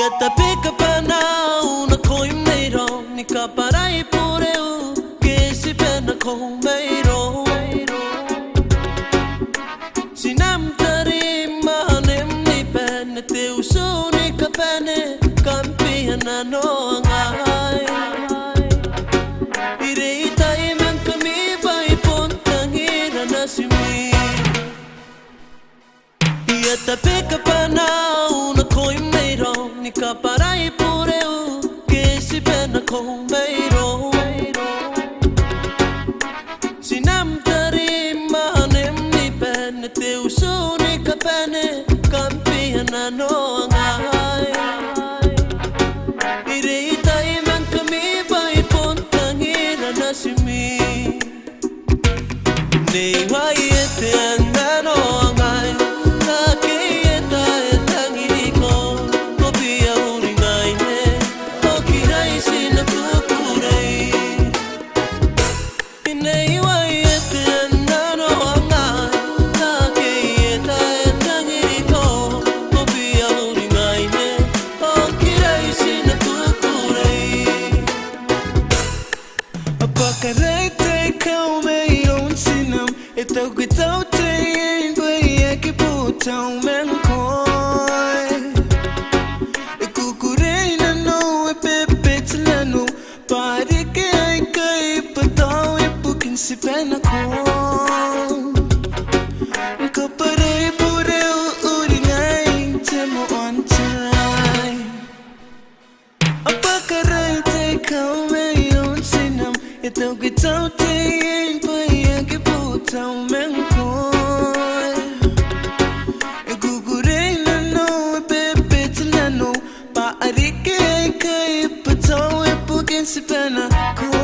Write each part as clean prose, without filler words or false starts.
Yata pika panau na koi meiro ni kaparai pureu kesi pena kong meiro sinam tarima nem ni pen te uso ni kapene kampiana no angai ireita iman kami bai pontangira nasimi Yata pika panau na koi meiro ni kaparai pureu kesi pena kong meiro sinam tarima nem ni pen te uso ni kapene kampiana no angai ireita iman kami bai pontangira nasimi nei wai ete andano angai Ito kita utain baya kiputang mengkoi Ikukuray na no epepet sila no Pari kaya kay pataw ipukin si penako Kaparay pureo uringay temo on time Apakaray tay kau mayon sinam Ito kita utain baya kiputang mengkoi Ikukuray na no epepet sila no Paari kaya kay pataw ipukin si penako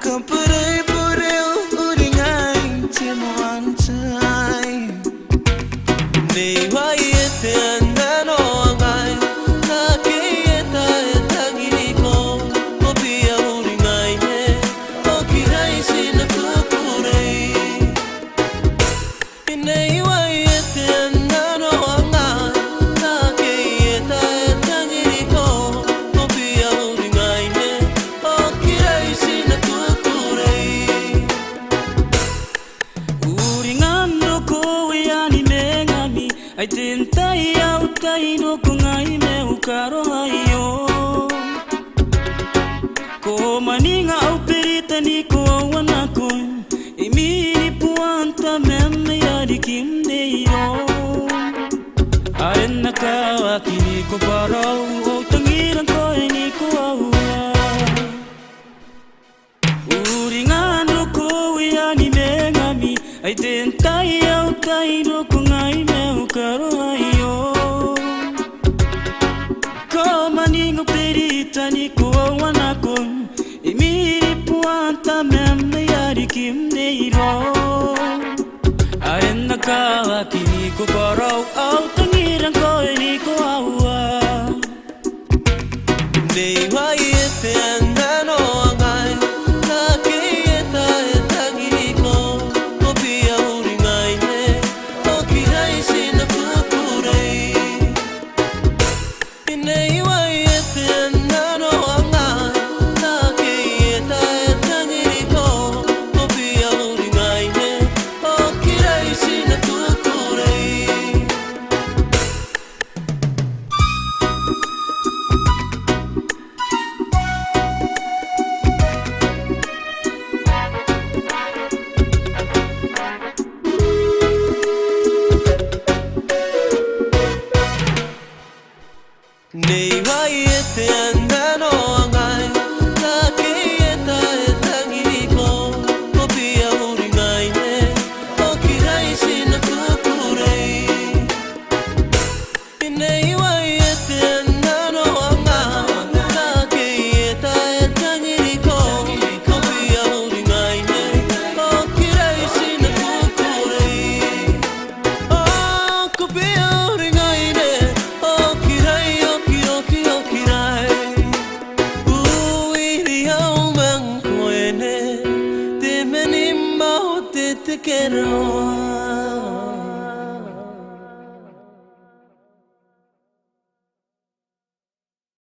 Kaparay pureo uringay temo on time Nei wai ete andano angai Nakiyeta etangiko Mopia uringay ne Okirai sinakukurei Nei wai ete andano angai Nakiyeta etangiko Mopia uringay ne Okirai sinakukurei Uringando ko yani mengami Ay tintai au taino kung ay me ukaro hayo Ko maninga au perita ni ko awan ako Imini puanta meme yadi kim neyo Aren nakawaki ni ko paraw O tangiran ko ni ko awa Uringando ko yani mengami Ay tintai au taino kung ay me ukaro hayo Ko maninga perita ni ko awan ako Imini puanta meme yadi kim neyo Aren nakawaki ni ko paraw O tangiran ko ni ko awa Nei wai ete andano angai Nakiyeta etangiko Mopia uringay ne Okirai sinakukurei Nei wai ete andano angai Nakiyeta etangiko Mopia uringay ne Okirai sinakukurei Nei wai ete andano angai Nakiyeta etangiko Mopia uringay ne Okirai sinakukurei Nei wai ete andano angai Nakiyeta etangiko Mopia uringay ne Okirai sinakukurei Kopia uringay ne Okirai okirai Uiri au mangkoene Te menimau te te keroa